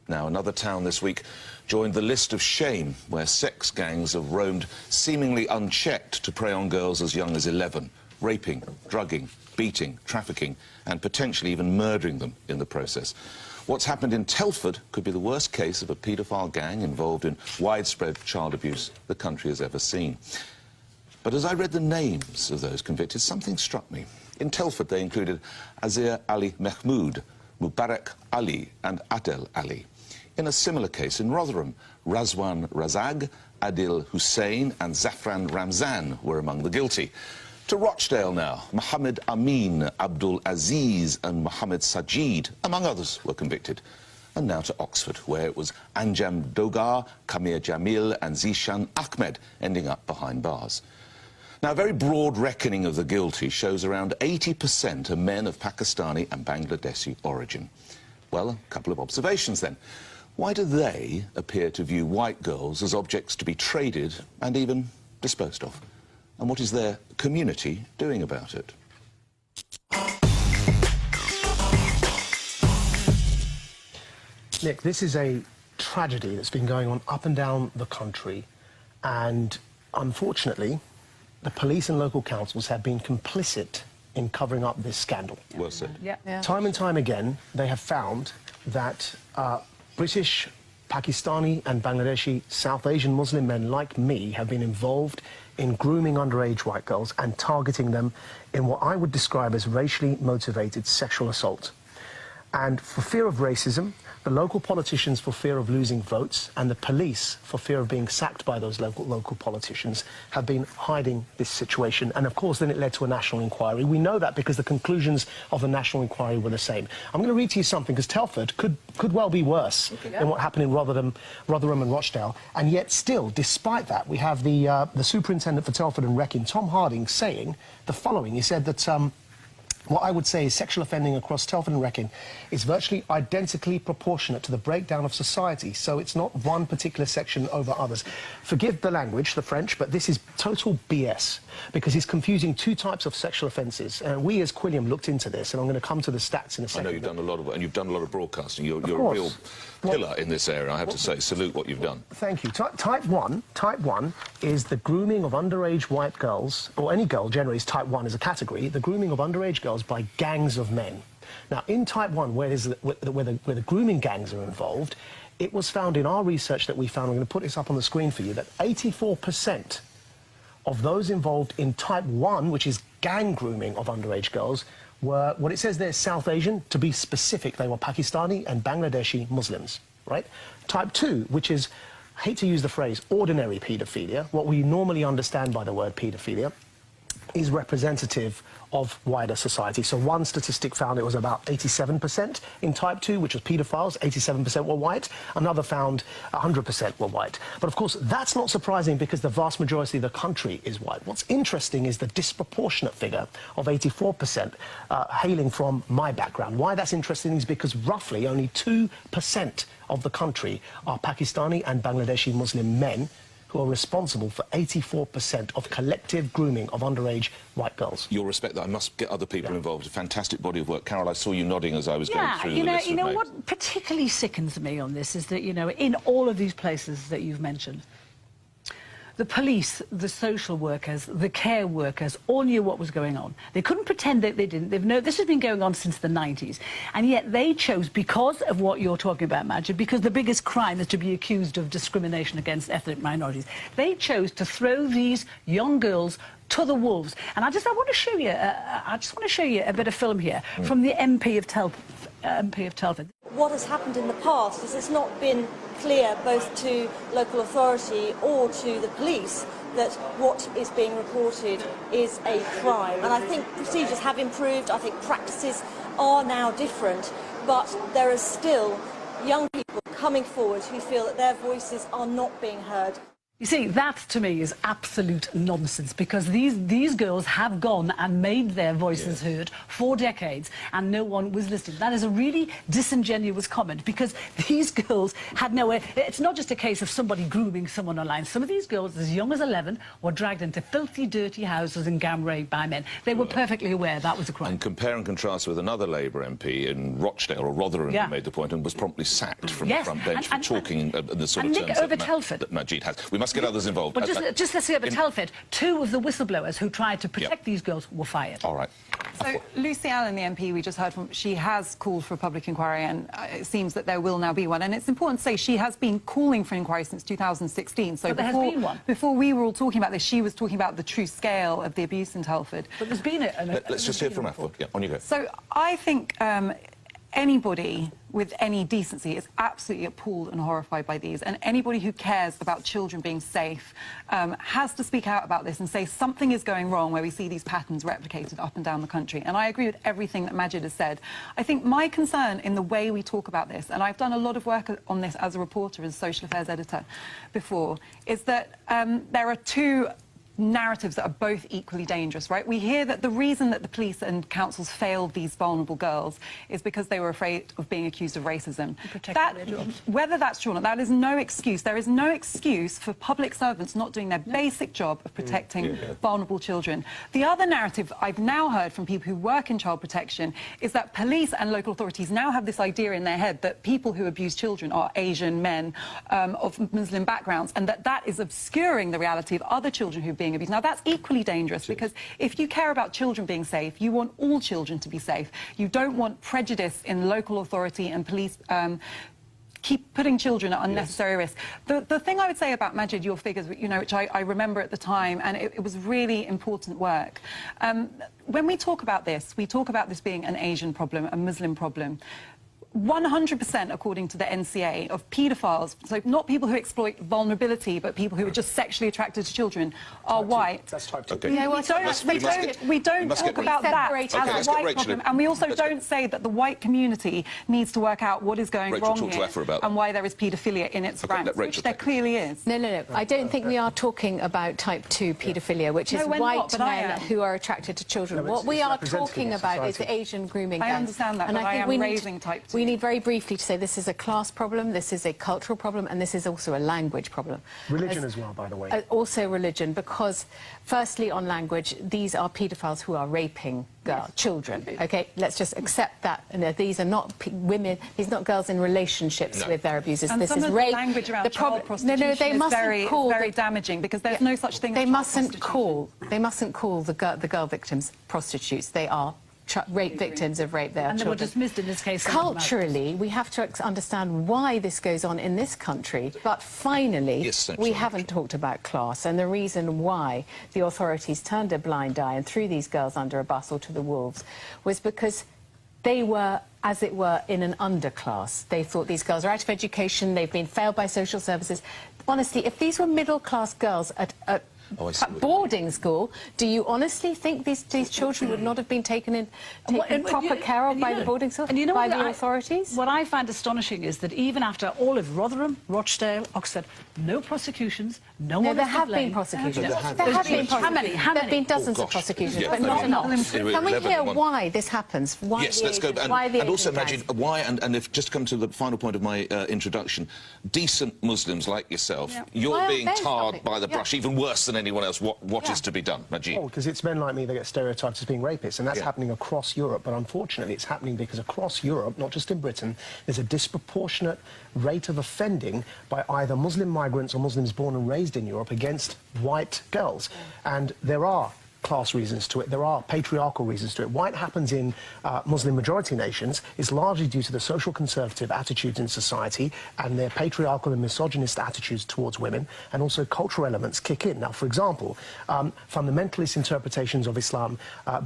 Now, another town this week joined the list of shame, where sex gangs have roamed seemingly unchecked to prey on girls as young as 11, raping, drugging, beating, trafficking, and potentially even murdering them in the process. What's happened in Telford could be the worst case of a paedophile gang involved in widespread child abuse the country has ever seen. But as I read the names of those convicted, something struck me. In Telford, they included Azir Ali Mahmood, Mubarak Ali and Adel Ali. In a similar case in Rotherham, Razwan Razag, Adil Hussein and Zafran Ramzan were among the guilty. To Rochdale now, Mohammed Amin, Abdul Aziz and Mohammed Sajid, among others, were convicted. And now to Oxford, where it was Anjam Dogar, Kamir Jamil and Zishan Ahmed ending up behind bars. Now, a very broad reckoning of the guilty shows around 80% are men of Pakistani and Bangladeshi origin. Well, a couple of observations then. Why do they appear to view white girls as objects to be traded and even disposed of? And what is their community doing about it? Nick, this is a tragedy that's been going on up and down the country, and unfortunately, the police and local councils have been complicit in covering up this scandal. Well said. Yeah. Time and time again, they have found that British, Pakistani and Bangladeshi South Asian Muslim men like me have been involved in grooming underage white girls and targeting them in what I would describe as racially motivated sexual assault. And for fear of racism, the local politicians for fear of losing votes and the police for fear of being sacked by those local politicians have been hiding this situation. And of course, then it led to a national inquiry. We know that because the conclusions of the national inquiry were the same. I'm going to read to you something, because Telford could well be worse than what happened in Rotherham and Rochdale. And yet still, despite that, we have the superintendent for Telford and Wrecking, Tom Harding, saying the following. He said that what I would say is sexual offending across Telford and Wrecking is virtually identically proportionate to the breakdown of society, so it's not one particular section over others. Forgive the language, the French, but this is total BS, because he's confusing two types of sexual offences. And we as Quilliam looked into this, and I'm going to come to the stats in a second. I know you've done a lot of, and you've done a lot of broadcasting. You're a real pillar in this area, I have to say. Salute what you've done. Thank you. Type 1 is the grooming of underage white girls, or any girl generally is type 1 as a category, the grooming of underage girls by gangs of men. Now, in type 1, where the grooming gangs are involved, it was found in our research that we found, I'm going to put this up on the screen for you, that 84% of those involved in type 1, which is gang grooming of underage girls, were, what it says there, South Asian. To be specific, they were Pakistani and Bangladeshi Muslims, right? Type 2, which is, I hate to use the phrase, ordinary paedophilia, what we normally understand by the word paedophilia, is representative of wider society. So one statistic found it was about 87% in type 2, which was paedophiles, 87% were white. Another found 100% were white. But of course, that's not surprising because the vast majority of the country is white. What's interesting is the disproportionate figure of 84% hailing from my background. Why that's interesting is because roughly only 2% of the country are Pakistani and Bangladeshi Muslim men who are responsible for 84% of collective grooming of underage white girls. You'll respect that. I must get other people involved. A fantastic body of work. Carol, I saw you nodding as I was going through the list. You know what particularly sickens me on this is that, you know, in all of these places that you've mentioned, the police, the social workers, the care workers all knew what was going on. They couldn't pretend that they didn't. This has been going on since the 90s. And yet they chose, because of what you're talking about, Maajid, because the biggest crime is to be accused of discrimination against ethnic minorities, they chose to throw these young girls to the wolves. And I just want to show you a bit of film here from the MP of Telford. What has happened in the past is it's not been clear both to local authority or to the police that what is being reported is a crime. And I think procedures have improved, I think practices are now different, but there are still young people coming forward who feel that their voices are not being heard. You see, that to me is absolute nonsense, because these girls have gone and made their voices heard for decades and no one was listening. That is a really disingenuous comment, because these girls had no way. It's not just a case of somebody grooming someone online. Some of these girls, as young as 11, were dragged into filthy, dirty houses and gang raped by men. They were perfectly aware that was a crime. And compare and contrast with another Labour MP in Rochdale or Rotherham who made the point and was promptly sacked from the front bench for talking in the sort of terms that Maajid has. We must get others involved. But just let's say over Telford, 2 of the whistleblowers who tried to protect these girls were fired. All right. So Lucy Allen, the MP we just heard from, she has called for a public inquiry, and it seems that there will now be one. And it's important to say she has been calling for an inquiry since 2016. So but there has been one. Before we were all talking about this, she was talking about the true scale of the abuse in Telford. But there's been let's just hear from Afua. Yeah, on you go. So I think anybody with any decency is absolutely appalled and horrified by these, and anybody who cares about children being safe has to speak out about this and say something is going wrong where we see these patterns replicated up and down the country. And I agree with everything that Maajid has said. I think my concern in the way we talk about this, and I've done a lot of work on this as a reporter, as a social affairs editor before, is that there are 2 narratives that are both equally dangerous, right? We hear that the reason that the police and councils failed these vulnerable girls is because they were afraid of being accused of racism. Whether that's true or not, that is no excuse. There is no excuse for public servants not doing their basic job of protecting vulnerable children. The other narrative I've now heard from people who work in child protection is that police and local authorities now have this idea in their head that people who abuse children are Asian men of Muslim backgrounds, and that is obscuring the reality of other children who've been abused. Now, that's equally dangerous, because if you care about children being safe, you want all children to be safe. You don't want prejudice in local authority and police keep putting children at unnecessary risk. The thing I would say about Maajid, your figures, you know, which I remember at the time, and it was really important work. When we talk about this being an Asian problem, a Muslim problem. 100%, according to the NCA, of paedophiles, so not people who exploit vulnerability, but people who are just sexually attracted to children, are white. That's type 2. Okay. Yeah, we don't talk about that as a white problem, and we also don't say that the white community needs to work out what is going wrong here and why there is paedophilia in its ranks, which there clearly is. No. I don't think we are talking about type 2 paedophilia, which is white men who are attracted to children. What we are talking about is the Asian grooming gangs. I understand that, and but I am raising type 2. We need very briefly to say this is a class problem, this is a cultural problem, and this is also a language problem. Religion as well, by the way. Also religion, because firstly on language, these are paedophiles who are raping children. Okay, let's just accept that. These are not women, these are not girls in relationships with their abusers. And this some is of rape. the language around child prostitution they is mustn't very damaging, because there's no such thing as they child mustn't prostitution. They mustn't call the girl victims prostitutes. They are rape victims of rape their children. And they were dismissed in this case. Culturally, we have to understand why this goes on in this country. But finally, we haven't talked about class, and the reason why the authorities turned a blind eye and threw these girls under a bus or to the wolves was because they were, as it were, in an underclass. They thought these girls are out of education, they've been failed by social services. Honestly, if these were middle-class girls at boarding school, do you honestly think these children would not have been taken proper care of by the boarding school, by the authorities? What I find astonishing is that even after all of Rotherham, Rochdale, Oxford, no prosecutions, no one there have been prosecutions. There have been prosecutions. How many? There have been dozens of prosecutions, but not enough. Can we hear why this happens? Why yes, let's go. And also, Maajid, why, and if just come to the final point of my introduction, decent Muslims like yourself, you're being tarred by the brush, even worse than anyone else. What is to be done, Maajid? Oh, because it's men like me that get stereotyped as being rapists, and that's happening across Europe. But unfortunately, it's happening because across Europe, not just in Britain, there's a disproportionate rate of offending by either Muslim migrants or Muslims born and raised in Europe against white girls. And there are class reasons to it. There are patriarchal reasons to it. Why it happens in Muslim majority nations is largely due to the social conservative attitudes in society and their patriarchal and misogynist attitudes towards women, and also cultural elements kick in. Now, for example, fundamentalist interpretations of Islam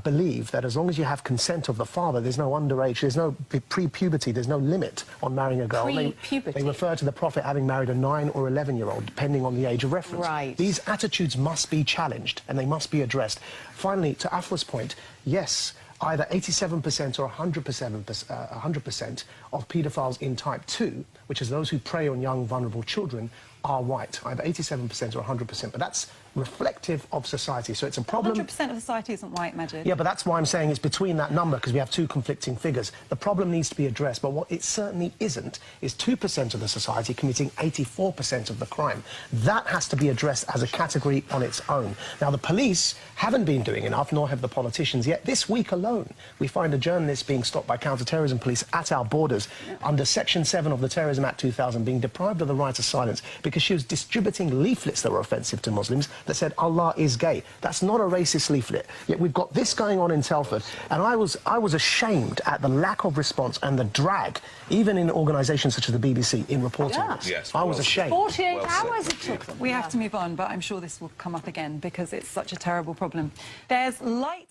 believe that as long as you have consent of the father, there's no underage, there's no pre-puberty, there's no limit on marrying a girl. They refer to the Prophet having married a 9 or 11-year-old, depending on the age of reference. Right. These attitudes must be challenged and they must be addressed. Finally, to Afua's point, yes, either 87% or 100% of paedophiles in type 2, which is those who prey on young, vulnerable children, are white, either 87% or 100%. But that's reflective of society. So it's a problem. 100% of society isn't white, Maajid. Yeah, but that's why I'm saying it's between that number, because we have two conflicting figures. The problem needs to be addressed, but what it certainly isn't is 2% of the society committing 84% of the crime. That has to be addressed as a category on its own. Now, the police haven't been doing enough, nor have the politicians, yet this week alone we find a journalist being stopped by counter-terrorism police at our borders under Section 7 of the Terrorism Act 2000, being deprived of the right of silence because she was distributing leaflets that were offensive to Muslims that said Allah is gay. That's not a racist leaflet. Yet we've got this going on in Telford, and I was ashamed at the lack of response and the drag, even in organisations such as the BBC, in reporting this. Yes, I was ashamed. 48 hours it took them. We have to move on, but I'm sure this will come up again because it's such a terrible problem. There's light...